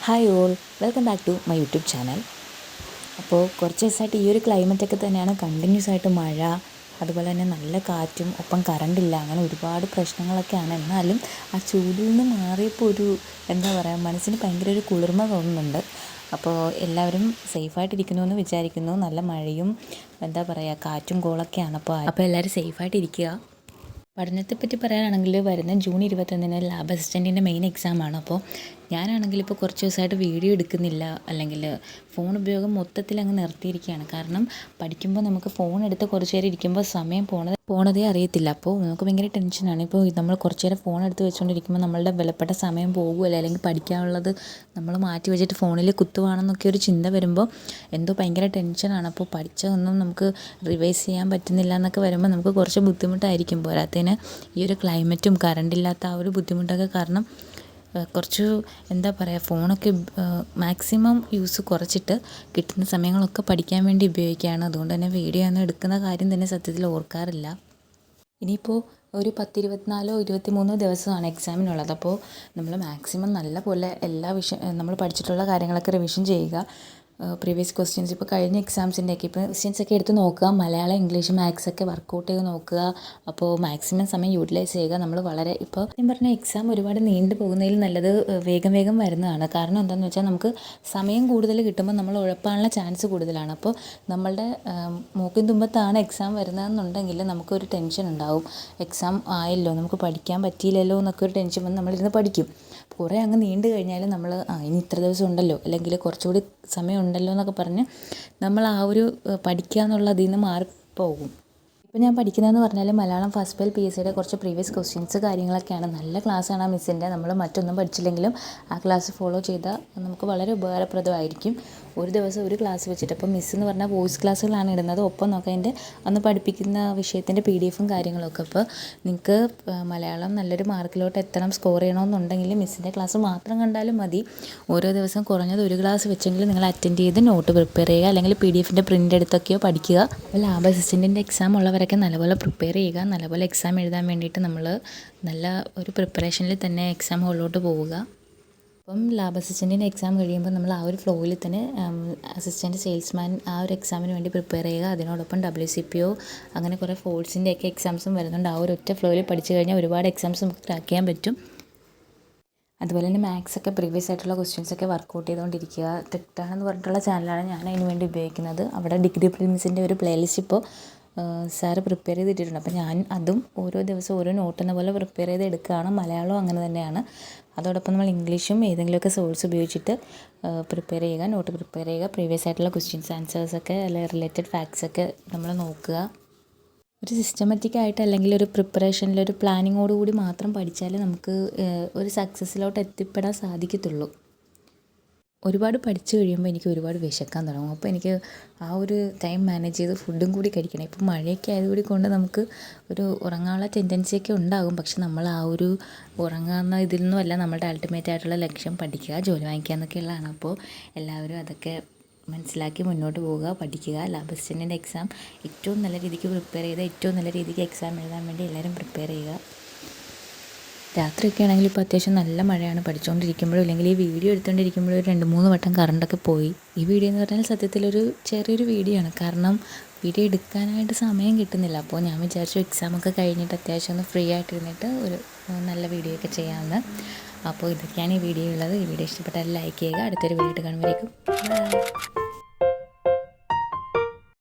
Hi all, welcome back to my YouTube channel. അപ്പോൾ കുറച്ച് ദിവസമായിട്ട് ഈ ഒരു ക്ലൈമറ്റൊക്കെ തന്നെയാണ്, കണ്ടിന്യൂസ് ആയിട്ട് മഴ, അതുപോലെ തന്നെ നല്ല കാറ്റും, ഒപ്പം കറണ്ടില്ല, അങ്ങനെ ഒരുപാട് പ്രശ്നങ്ങളൊക്കെയാണ്. എന്നാലും ആ ചൂടിൽ നിന്ന് മാറിയപ്പോൾ എന്താ പറയുക, മനസ്സിന് ഭയങ്കര ഒരു കുളിർമ തോന്നുന്നുണ്ട്. അപ്പോൾ എല്ലാവരും സേഫായിട്ടിരിക്കുന്നു എന്ന് വിചാരിക്കുന്നു. നല്ല മഴയും എന്താ പറയുക, കാറ്റും കോളൊക്കെയാണ്. അപ്പോൾ എല്ലാവരും സേഫായിട്ടിരിക്കുക. പഠനത്തെപ്പറ്റി പറയാനാണെങ്കിൽ വരുന്ന ജൂൺ 21 ലാബ് അസിസ്റ്റൻറ്റിൻ്റെ മെയിൻ എക്സാമാണ്. അപ്പോൾ ഞാനാണെങ്കിൽ ഇപ്പോൾ കുറച്ച് ദിവസമായിട്ട് വീഡിയോ എടുക്കുന്നില്ല, അല്ലെങ്കിൽ ഫോൺ ഉപയോഗം മൊത്തത്തിൽ അങ്ങ് നിർത്തിയിരിക്കുകയാണ്. കാരണം പഠിക്കുമ്പോൾ നമുക്ക് ഫോൺ എടുത്ത് കുറച്ച് നേരം ഇരിക്കുമ്പോൾ സമയം പോണതേ അറിയത്തില്ല. അപ്പോൾ നമുക്ക് ഭയങ്കര ടെൻഷനാണ്. ഇപ്പോൾ നമ്മൾ കുറച്ച് നേരം ഫോൺ എടുത്ത് വെച്ചുകൊണ്ടിരിക്കുമ്പോൾ നമ്മളുടെ വിലപ്പെട്ട സമയം പോകുമല്ലോ, അല്ലെങ്കിൽ പഠിക്കാനുള്ളത് നമ്മൾ മാറ്റി വെച്ചിട്ട് ഫോണിൽ കുത്തുവാണെന്നൊക്കെ ഒരു ചിന്ത വരുമ്പോൾ എന്തോ ഭയങ്കര ടെൻഷനാണ്. അപ്പോൾ പഠിച്ചതൊന്നും നമുക്ക് റിവൈസ് ചെയ്യാൻ പറ്റുന്നില്ല എന്നൊക്കെ വരുമ്പോൾ നമുക്ക് കുറച്ച് ബുദ്ധിമുട്ടായിരിക്കും. പോരാത്തതിന് ഈ ഒരു ക്ലൈമറ്റും കറണ്ടില്ലാത്ത ആ ഒരു ബുദ്ധിമുട്ടൊക്കെ കാരണം കുറച്ച് എന്താ പറയുക, ഫോണൊക്കെ മാക്സിമം യൂസ് കുറച്ചിട്ട് കിട്ടുന്ന സമയങ്ങളൊക്കെ പഠിക്കാൻ വേണ്ടി ഉപയോഗിക്കുകയാണ്. അതുകൊണ്ട് തന്നെ വീഡിയോ ഒന്നും എടുക്കുന്ന കാര്യം തന്നെ സത്യത്തിൽ ഓർക്കാറില്ല. ഇനിയിപ്പോൾ ഒരു 24-23 ദിവസമാണ് എക്സാമിനുള്ളത്. അപ്പോൾ നമ്മൾ മാക്സിമം നല്ല പോലെ എല്ലാ നമ്മൾ പഠിച്ചിട്ടുള്ള കാര്യങ്ങളൊക്കെ റിവിഷൻ ചെയ്യുക. പ്രീവിയസ് ക്വസ്റ്റ്യൻസ് ഇപ്പോൾ കഴിഞ്ഞ എക്സാംസിൻ്റെയൊക്കെ ഇപ്പോൾ ക്വസ്റ്റ്യൻസൊക്കെ എടുത്ത് നോക്കുക. മലയാളം, ഇംഗ്ലീഷ്, മാത്സൊക്കെ വർക്കൗട്ട് ചെയ്ത് നോക്കുക. അപ്പോൾ മാക്സിമം സമയം യൂട്ടിലൈസ് ചെയ്യുക. നമ്മൾ ഇപ്പോൾ ഞാൻ പറഞ്ഞ എക്സാം ഒരുപാട് നീണ്ടു പോകുന്നതിൽ നല്ലത് വേഗം വരുന്നതാണ്. കാരണം എന്താണെന്ന് വെച്ചാൽ നമുക്ക് സമയം കൂടുതൽ കിട്ടുമ്പോൾ നമ്മൾ ഉഴപ്പാനുള്ള ചാൻസ് കൂടുതലാണ്. അപ്പോൾ നമ്മളുടെ മൂക്കിൻ തുമ്പത്താണ് എക്സാം വരുന്നതെന്നുണ്ടെങ്കിൽ നമുക്കൊരു ടെൻഷൻ ഉണ്ടാവും. എക്സാം ആയല്ലോ, നമുക്ക് പഠിക്കാൻ പറ്റിയില്ലല്ലോ എന്നൊക്കെ ഒരു ടെൻഷൻ വന്ന് നമ്മളിരുന്ന് പഠിക്കും. കുറേ അങ്ങ് നീണ്ടു കഴിഞ്ഞാൽ നമ്മൾ ഇനി ഇത്ര ദിവസം ഉണ്ടല്ലോ, അല്ലെങ്കിൽ കുറച്ചുകൂടി സമയം ഉണ്ടല്ലോ എന്നൊക്കെ പറഞ്ഞ് നമ്മൾ ആ ഒരു പഠിക്കുക എന്നുള്ള അതിൽ നിന്ന് മാറിപ്പോകും. ഇപ്പോൾ ഞാൻ പഠിക്കുന്നതെന്ന് പറഞ്ഞാൽ മലയാളം ഫസ്റ്റ് ബെൽ PSCയുടെ കുറച്ച് പ്രീവിയസ് ക്വസ്റ്റ്യൻസ് കാര്യങ്ങളൊക്കെയാണ്. നല്ല ക്ലാസ്സാണ് ആ മിസ്സിൻ്റെ. നമ്മൾ മറ്റൊന്നും പഠിച്ചില്ലെങ്കിലും ആ ക്ലാസ് ഫോളോ ചെയ്താൽ നമുക്ക് വളരെ ഉപകാരപ്രദമായിരിക്കും. ഒരു ദിവസം ഒരു ക്ലാസ് വെച്ചിട്ട്, അപ്പോൾ മിസ്സ് എന്ന് പറഞ്ഞാൽ വോയിസ് ക്ലാസ്സുകളാണ് ഇടുന്നത്. ഒപ്പം നോക്കാം അതിൻ്റെ അന്ന് പഠിപ്പിക്കുന്ന വിഷയത്തിൻ്റെ PDF കാര്യങ്ങളൊക്കെ. അപ്പോൾ നിങ്ങൾക്ക് മലയാളം നല്ലൊരു മാർക്കിലോട്ട് എത്തണം, സ്കോർ ചെയ്യണമെന്നുണ്ടെങ്കിൽ മിസ്സിൻ്റെ ക്ലാസ് മാത്രം കണ്ടാലും മതി. ഓരോ ദിവസം കുറഞ്ഞത് ഒരു ക്ലാസ് വെച്ചെങ്കിലും നിങ്ങൾ അറ്റൻഡ് ചെയ്ത് നോട്ട് പ്രിപ്പയർ ചെയ്യുക, അല്ലെങ്കിൽ PDFൻ്റെ പ്രിൻ്റ് എടുത്തൊക്കെയോ പഠിക്കുക. അപ്പോൾ ലാബ് അസിസ്റ്റൻറ്റിൻ്റെ എക്സാം ഉള്ളവരൊക്കെ നല്ലപോലെ പ്രിപ്പയർ ചെയ്യുക. നല്ലപോലെ എക്സാം എഴുതാൻ വേണ്ടിയിട്ട് നമ്മൾ നല്ല ഒരു പ്രിപ്പറേഷനിൽ തന്നെ എക്സാം ഹോളിലോട്ട് പോവുക. അപ്പം ലാബ് അസിസ്റ്റൻറ്റിൻ്റെ എക്സാം കഴിയുമ്പോൾ നമ്മൾ ആ ഒരു ഫ്ലോയിൽ തന്നെ അസിസ്റ്റൻറ്റ് സെയിൽസ്മാൻ ആ ഒരു എക്സാമിന് വേണ്ടി പ്രിപ്പയർ ചെയ്യുക. അതിനോടൊപ്പം WCPO അങ്ങനെ കുറേ ഫോഴ്സിൻ്റെയൊക്കെ എക്സാംസും വരുന്നുണ്ട്. ആ ഒരു ഒറ്റ ഫ്ലോയിൽ പഠിച്ചു കഴിഞ്ഞാൽ ഒരുപാട് എക്സാംസ് നമുക്ക് ക്രാക്ക് ചെയ്യാൻ പറ്റും. അതുപോലെ തന്നെ മാത്സൊക്കെ പ്രീവിയസ് ആയിട്ടുള്ള ക്വസ്റ്റ്യൻസൊക്കെ വർക്കൗട്ട് ചെയ്തുകൊണ്ടിരിക്കുക. തെറ്റാണെന്ന് പറഞ്ഞിട്ടുള്ള ചാനലാണ് ഞാൻ അതിന് വേണ്ടി ഉപയോഗിക്കുന്നത്. അവിടെ ഡിഗ്രി പ്രിലിംസിൻ്റെ ഒരു പ്ലേലിസ്റ്റ് ഇപ്പോൾ സാറ് പ്രിപ്പയർ ചെയ്തിട്ടുണ്ട്. അപ്പോൾ ഞാൻ അതും ഓരോ ദിവസം ഓരോ നോട്ട് എന്ന പോലെ പ്രിപ്പയർ ചെയ്ത് എടുക്കുകയാണ്. മലയാളവും അങ്ങനെ തന്നെയാണ്. അതോടൊപ്പം നമ്മൾ ഇംഗ്ലീഷും ഏതെങ്കിലുമൊക്കെ സോഴ്സ് ഉപയോഗിച്ചിട്ട് പ്രിപ്പയർ ചെയ്യുക, നോട്ട് പ്രിപ്പയർ ചെയ്യുക. പ്രീവിയസ് ആയിട്ടുള്ള ക്വസ്റ്റ്യൻസ് ആൻസേഴ്സൊക്കെ അല്ലെങ്കിൽ റിലേറ്റഡ് ഫാക്ട്സൊക്കെ നമ്മൾ നോക്കുക. ഒരു സിസ്റ്റമാറ്റിക് ആയിട്ട് അല്ലെങ്കിൽ ഒരു പ്രിപ്പറേഷനിൽ ഒരു പ്ലാനിങ്ങോടുകൂടി മാത്രം പഠിച്ചാലേ നമുക്ക് ഒരു സക്സസ്സിലോട്ട് എത്തിപ്പെടാൻ സാധിക്കത്തുള്ളൂ. ഒരുപാട് പഠിച്ചു കഴിയുമ്പോൾ എനിക്ക് ഒരുപാട് വിശക്കാൻ തുടങ്ങും. അപ്പോൾ എനിക്ക് ആ ഒരു ടൈം മാനേജ് ചെയ്ത് ഫുഡും കൂടി കഴിക്കണം. ഇപ്പം മഴയൊക്കെ ആയതുകൂടി കൊണ്ട് നമുക്ക് ഒരു ഉറങ്ങാനുള്ള ടെൻഡൻസിയൊക്കെ ഉണ്ടാകും. പക്ഷെ നമ്മൾ ആ ഒരു ഉറങ്ങാവുന്ന ഇതിൽ നിന്നുമല്ല നമ്മളുടെ അൾട്ടിമേറ്റ് ആയിട്ടുള്ള ലക്ഷ്യം പഠിക്കുക, ജോലി വാങ്ങിക്കുക എന്നൊക്കെയുള്ളതാണ്. അപ്പോൾ എല്ലാവരും അതൊക്കെ മനസ്സിലാക്കി മുന്നോട്ട് പോവുക, പഠിക്കുക. ലാബ് അസിസ്റ്റൻറ്റിൻ്റെ എക്സാം ഏറ്റവും നല്ല രീതിക്ക് പ്രിപ്പയർ ചെയ്ത് ഏറ്റവും നല്ല രീതിക്ക് എക്സാം എഴുതാൻ വേണ്ടി എല്ലാവരും പ്രിപ്പയർ ചെയ്യുക. രാത്രിയൊക്കെ ആണെങ്കിൽ ഇപ്പോൾ അത്യാവശ്യം നല്ല മഴയാണ്. പഠിച്ചുകൊണ്ടിരിക്കുമ്പോഴും അല്ലെങ്കിൽ ഈ വീഡിയോ എടുത്തുകൊണ്ടിരിക്കുമ്പോഴും ഒരു 2-3 വട്ടം കറണ്ടൊക്കെ പോയി. ഈ വീഡിയോ എന്ന് പറഞ്ഞാൽ സത്യത്തിലൊരു ചെറിയൊരു വീഡിയോ ആണ്. കാരണം വീഡിയോ എടുക്കാനായിട്ട് സമയം കിട്ടുന്നില്ല. അപ്പോൾ ഞാൻ വിചാരിച്ചു എക്സാമൊക്കെ കഴിഞ്ഞിട്ട് അത്യാവശ്യം ഒന്ന് ഫ്രീ ആയിട്ടിരുന്നിട്ട് ഒരു നല്ല വീഡിയോ ഒക്കെ ചെയ്യാമെന്ന്. അപ്പോൾ ഇതൊക്കെയാണ് ഈ വീഡിയോ ഉള്ളത്. ഈ വീഡിയോ ഇഷ്ടപ്പെട്ടാൽ ലൈക്ക് ചെയ്യുക. അടുത്തൊരു വീഡിയോ കാണുമ്പോഴേക്കും ബൈ.